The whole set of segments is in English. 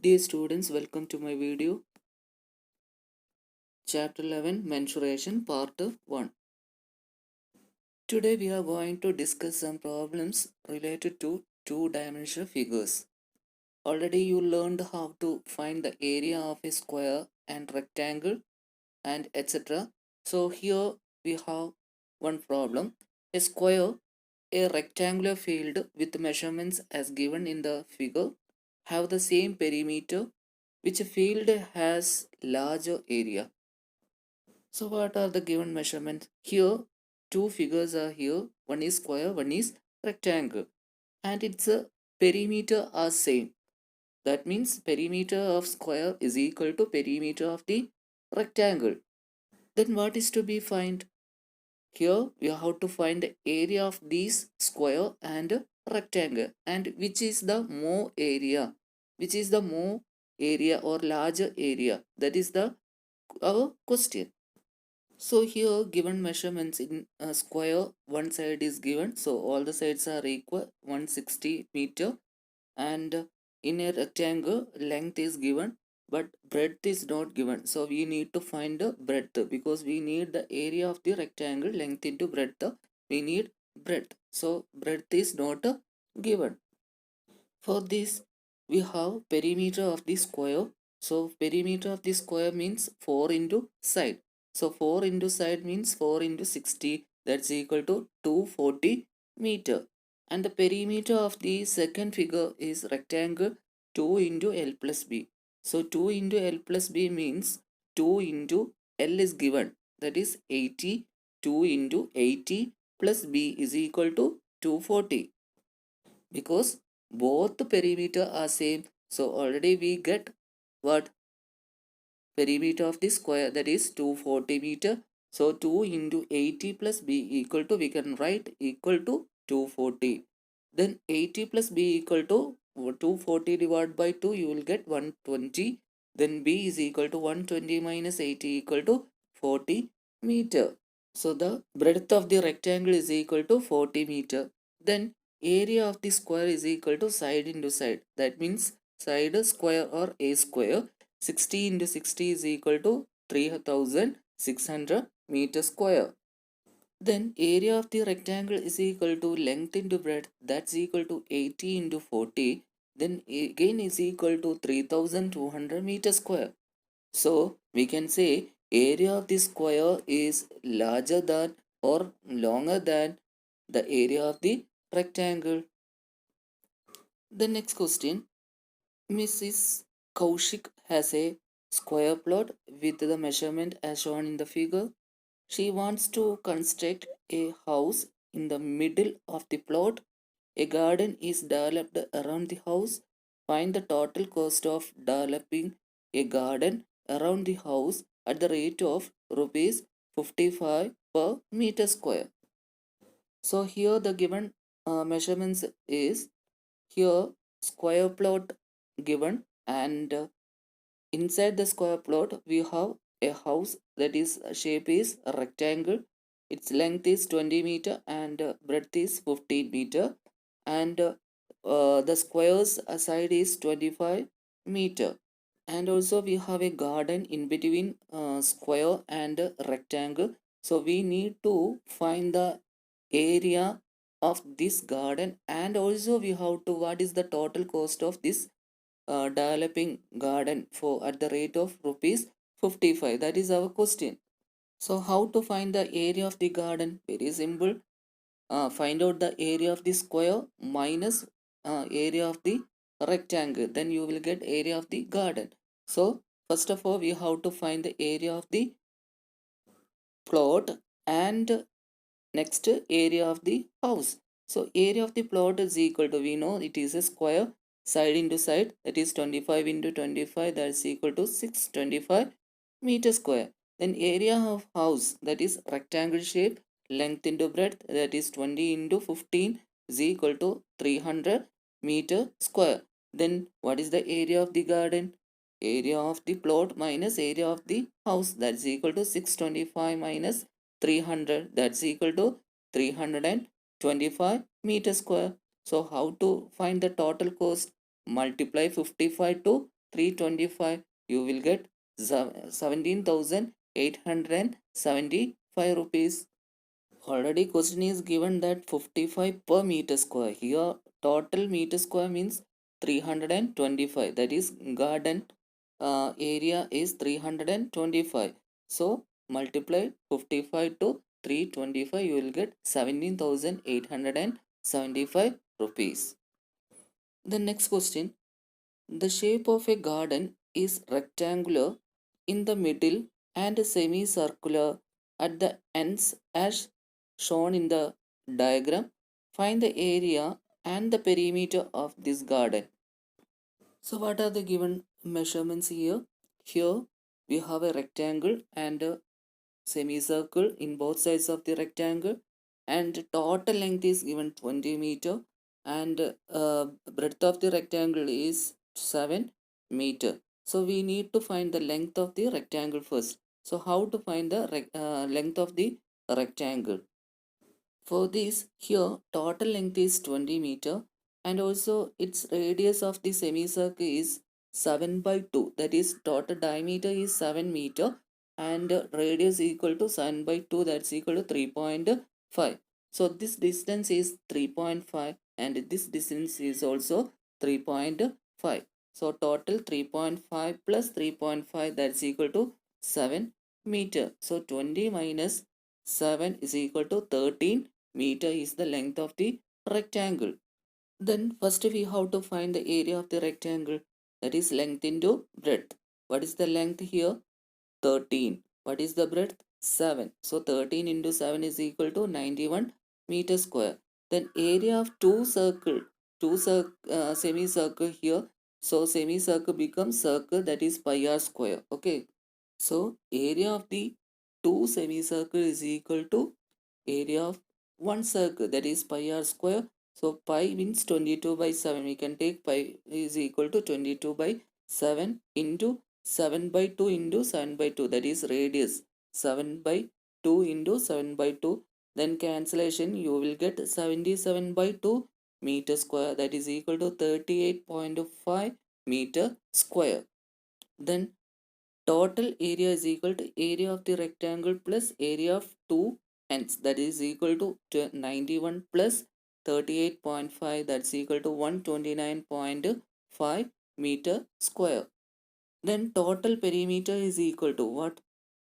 Dear students, welcome to my video. Chapter 11 Mensuration Part 1. Today we are going to discuss some problems related to two-dimensional figures. Already you learned how to find the area of a square and rectangle and etc. So here we have one problem. A square, a rectangular field with measurements as given in the figure have the same perimeter, which field has larger area. So what are the given measurements? Here, two figures are here. One is square, one is rectangle. And its perimeter are same. That means perimeter of square is equal to perimeter of the rectangle. Then what is to be find? Here we have to find the area of these square and rectangle. And which is the more area? Which is the more area or larger area? That is the our question. So here given measurements in a square, one side is given, so all the sides are equal 160 meter, and in a rectangle length is given but breadth is not given. So we need to find the breadth because we need the area of the rectangle length into breadth. We need breadth. So breadth is not given. For this we have perimeter of the square. So perimeter of the square means 4 into side. So 4 into side means 4 into 60. That's equal to 240 meter. And the perimeter of the second figure is rectangle 2 into L plus B. So 2 into L plus B means 2 into L is given. That is 80. 2 into 80 plus B is equal to 240. Because both the perimeter are same, so already we get what perimeter of the square, that is 240 meter. So 2 into 80 plus b equal to, we can write equal to 240. Then 80 plus b equal to 240 divided by 2, you will get 120. Then b is equal to 120 minus 80 equal to 40 meter. So the breadth of the rectangle is equal to 40 meter. Then area of the square is equal to side into side. That means side square or a square. 60 into 60 is equal to 3600 meter square. Then area of the rectangle is equal to length into breadth, that's equal to 80 into 40. Then again is equal to 3200 meter square. So we can say area of the square is larger than or longer than the area of the rectangle. The next question, Mrs. Kaushik has a square plot with the measurement as shown in the figure. She wants to construct a house in the middle of the plot. A garden is developed around the house. Find the total cost of developing a garden around the house at the rate of rupees 55 per meter square. So here the given measurements is here square plot given, and inside the square plot we have a house that is shape is a rectangle. Its length is 20 meter and breadth is 15 meter, and the square's side is 25 meter. And also we have a garden in between square and rectangle. So we need to find the area of this garden, and also we have to what is the total cost of this developing garden for at the rate of rupees 55. That is our question. So how to find the area of the garden? Very simple. Find out the area of the square minus area of the rectangle, then you will get area of the garden. So first of all we have to find the area of the plot, and next area of the house. So area of the plot is equal to, we know it is a square, side into side, that is 25 into 25, that is equal to 625 meter square. Then area of house, that is rectangle shape, length into breadth, that is 20 into 15 is equal to 300 meter square. Then what is the area of the garden? Area of the plot minus area of the house, that is equal to 625 minus 300, that's equal to 325 meter square. So how to find the total cost? Multiply 55 to 325, you will get 17,875 rupees. Already question is given that 55 per meter square. Here total meter square means 325. That is garden area is 325. So multiply 55 to 325, you will get 17,875 rupees. The next question. The shape of a garden is rectangular in the middle and semicircular at the ends as shown in the diagram. Find the area and the perimeter of this garden. So what are the given measurements here? Here we have a rectangle and a semicircle in both sides of the rectangle, and total length is given 20 meter, and breadth of the rectangle is 7 meter. So we need to find the length of the rectangle first. So how to find the length of the rectangle? For this, here total length is 20 meter, and also its radius of the semicircle is 7 by 2. That is, total diameter is 7 meter and radius equal to 7 by 2, that's equal to 3.5. So this distance is 3.5 and this distance is also 3.5. So total 3.5 plus 3.5, that's equal to 7 meter. So 20 minus 7 is equal to 13 meter is the length of the rectangle. Then first we have to find the area of the rectangle, that is length into breadth. What is the length here? 13. What is the breadth? 7. So 13 into 7 is equal to 91 meter square. Then area of two semicircle here. So semicircle becomes circle, that is pi r square. Okay. So area of the two semicircle is equal to area of one circle, that is pi r square. So pi means 22 by 7. We can take pi is equal to 22 by 7 into 7 by 2 into 7 by 2, that is radius. 7 by 2 into 7 by 2. Then cancellation, you will get 77 by 2 meter square, that is equal to 38.5 meter square. Then total area is equal to area of the rectangle plus area of two ends, that is equal to 91 plus 38.5, that's equal to 129.5 meter square. Then total perimeter is equal to what?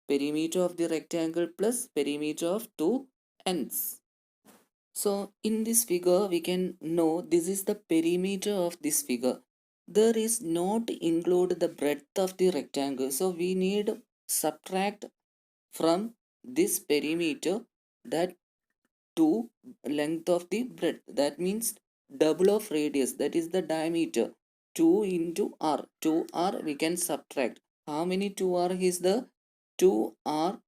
Perimeter of the rectangle plus perimeter of two ends. So in this figure we can know this is the perimeter of this figure. There is not include the breadth of the rectangle. So we need subtract from this perimeter that 2 length of the breadth. That means double of radius, that is the diameter. 2 into r. 2r we can subtract. How many 2r is the 2r?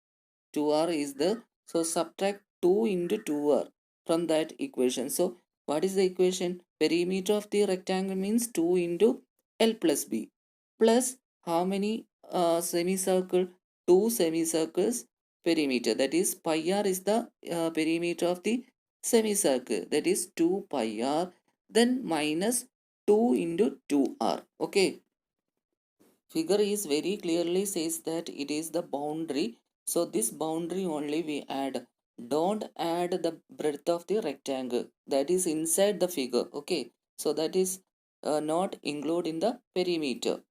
2r is the, so subtract 2 into 2r from that equation. So what is the equation? Perimeter of the rectangle means 2 into L plus B plus how many semicircle? 2 semicircles perimeter, that is pi r is the perimeter of the semicircle, that is 2 pi r, then minus 2 into 2r. Okay, figure is very clearly says that it is the boundary. So this boundary only we add. Don't add the breadth of the rectangle, that is inside the figure. Okay, so that is not included in the perimeter.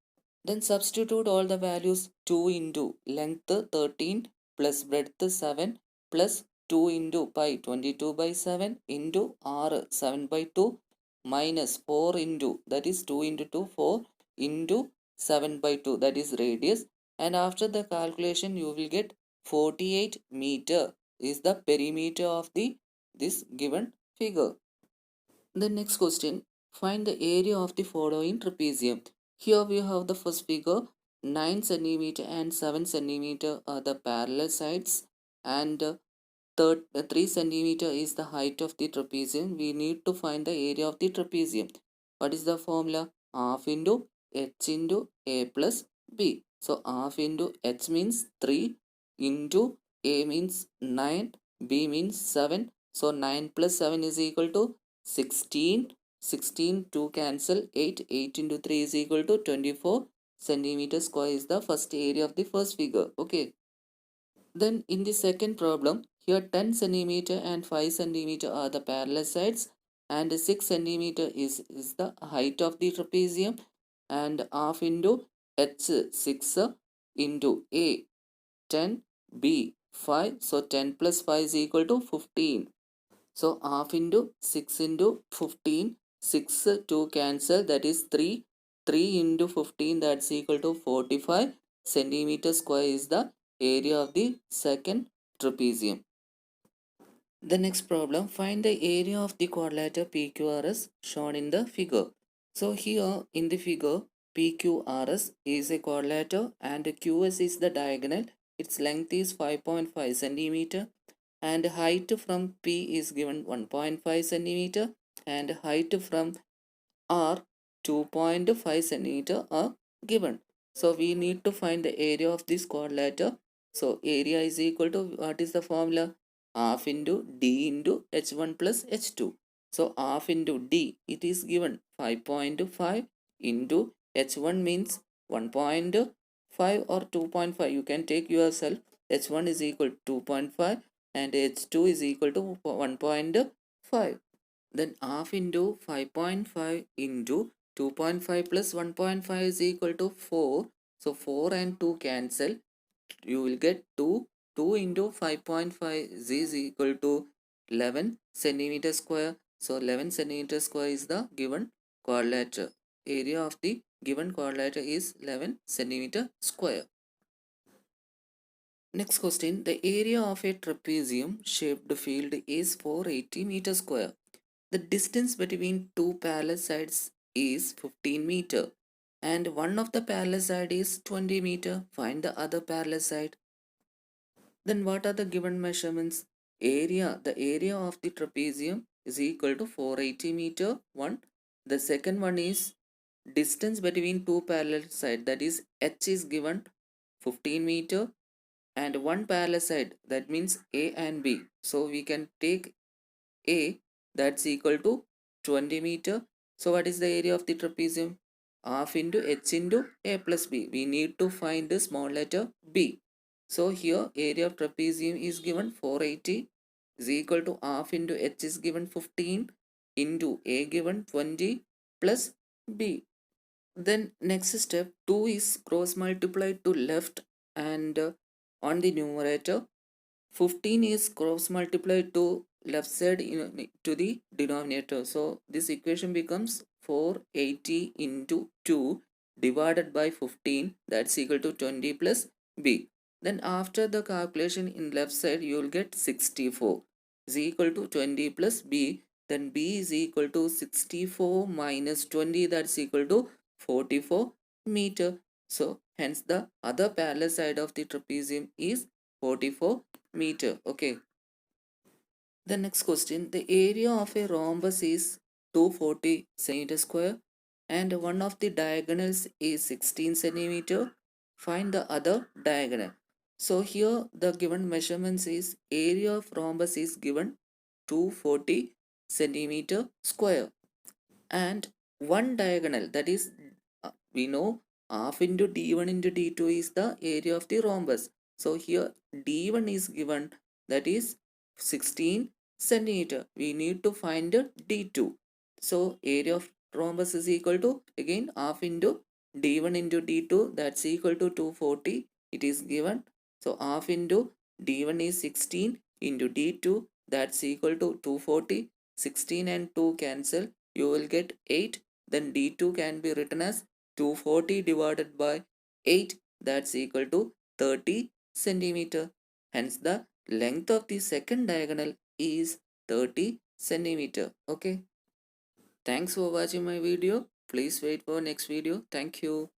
Then substitute all the values. 2 into length 13 plus breadth 7 plus 2 into pi 22 by 7 into r 7 by 2 minus 4 into, that is 2 into 2 4 into 7 by 2, that is radius, and after the calculation you will get 48 meter is the perimeter of the this given figure. The next question, find the area of the following trapezium. Here we have the first figure, 9 centimeter and 7 centimeter are the parallel sides, and 3 centimeter is the height of the trapezium. We need to find the area of the trapezium. What is the formula? Half into h into a plus b. So half into h means 3 into a means 9, b means 7. So 9 plus 7 is equal to 16. 16 to cancel 8. 8 into 3 is equal to 24. centimeter square is the first area of the first figure. Okay. Then in the second problem, here 10 centimeter and 5 centimeter are the parallel sides, and 6 centimeter is the height of the trapezium, and half into h6 into a 10 b 5. So 10 plus 5 is equal to 15. So half into 6 into 15, 6 2 cancel, that is 3. 3 into 15, that's equal to 45 centimeter square is the area of the second trapezium. The next problem, find the area of the quadrilateral PQRS shown in the figure. So here in the figure, PQRS is a quadrilateral and QS is the diagonal. Its length is 5.5 centimeter and height from P is given 1.5 centimeter and height from R 2.5 centimeter are given. So we need to find the area of this quadrilateral. So area is equal to, what is the formula? Half into D into H1 plus H2. So half into D, it is given 5.5 into H1 means 1.5 or 2.5. You can take yourself. H1 is equal to 2.5 and H2 is equal to 1.5. Then half into 5.5 into 2.5 plus 1.5 is equal to 4. So 4 and 2 cancel. You will get 2. 2 into 5.5 is equal to 11 centimeter square. So 11 centimeter square is the given quadrilateral. Area of the given quadrilateral is 11 centimeter square. Next question. The area of a trapezium shaped field is 480 meter square. The distance between two parallel sides is 15 meter and one of the parallel side is 20 meter. Find the other parallel side. Then what are the given measurements? The area of the trapezium is equal to 480 meter. One. The second one is distance between two parallel sides, that is h is given 15 meter and one parallel side, that means A and B. So we can take A, that's equal to 20 meter. So what is the area of the trapezium? Half into h into A plus B. We need to find the small letter B. So here area of trapezium is given 480 is equal to half into h is given 15 into A given 20 plus B. Then next step, 2 is cross multiplied to left and on the numerator 15 is cross multiplied to left side to the denominator. So this equation becomes 480 into 2 divided by 15, that's equal to 20 plus b. Then after the calculation in left side you will get 64 is equal to 20 plus b. Then b is equal to 64 minus 20, that's equal to 44 meter. So hence the other parallel side of the trapezium is 44 meter. Okay. The next question, the area of a rhombus is 240 centimeter square and one of the diagonals is 16 centimeter. Find the other diagonal. So here the given measurements is area of rhombus is given 240 centimeter square and one diagonal, that is we know half into d1 into d2 is the area of the rhombus. So here d1 is given, that is 16 centimeter. We need to find d2. So area of rhombus is equal to again half into d1 into d2, that's equal to 240. It is given. So half into d1 is 16 into d2, that's equal to 240. 16 and 2 cancel. You will get 8. Then d2 can be written as 240 divided by 8, that's equal to 30 centimeter. Hence the length of the second diagonal is 30 centimeter. Okay. Thanks for watching my video. Please wait for next video. Thank you.